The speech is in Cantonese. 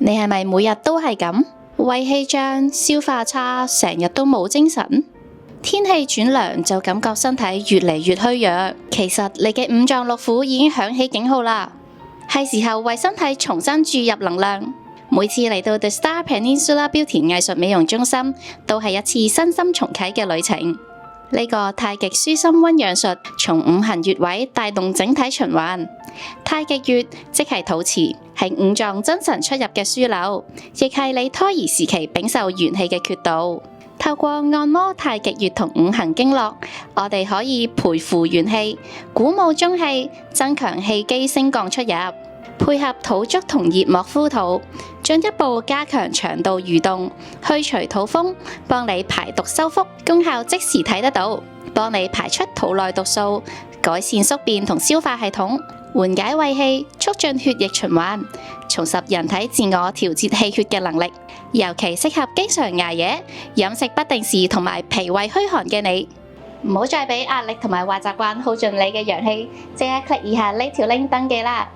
你係咪每日都係咁？胃氣脹、消化差，成日都冇精神？天氣轉涼就感覺身體越嚟越虛弱，其實你嘅五臟六腑已經響起警號啦，係時候為身體重新注入能量。每次嚟到 The Star Peninsula Beauty 藝術美容中心，都係一次身心重啟嘅旅程。呢個太極舒心溫養術，從五行穴位帶動整體循環。太極穴即係肚臍，係五臟真神出入嘅樞紐，亦係你胎兒時期稟受元氣嘅穴道。透過按摩太極穴同五行經絡，我哋可以培扶元氣，鼓舞中氣，增強氣機升降出入。配合土足同熱膜敷肚，進一步加強腸道蠕動，去除肚風，幫你排毒修復，功效即時睇得到，幫你排出肚內毒素，改善宿便同消化系統，緩解胃氣，促進血液循環，重拾人體自我調節氣血嘅能力，尤其適合經常捱夜、飲食不定時同埋脾胃虛寒嘅你。唔好再俾壓力同埋壞習慣耗盡你嘅陽氣，即刻 click 以下呢條 link 登記啦！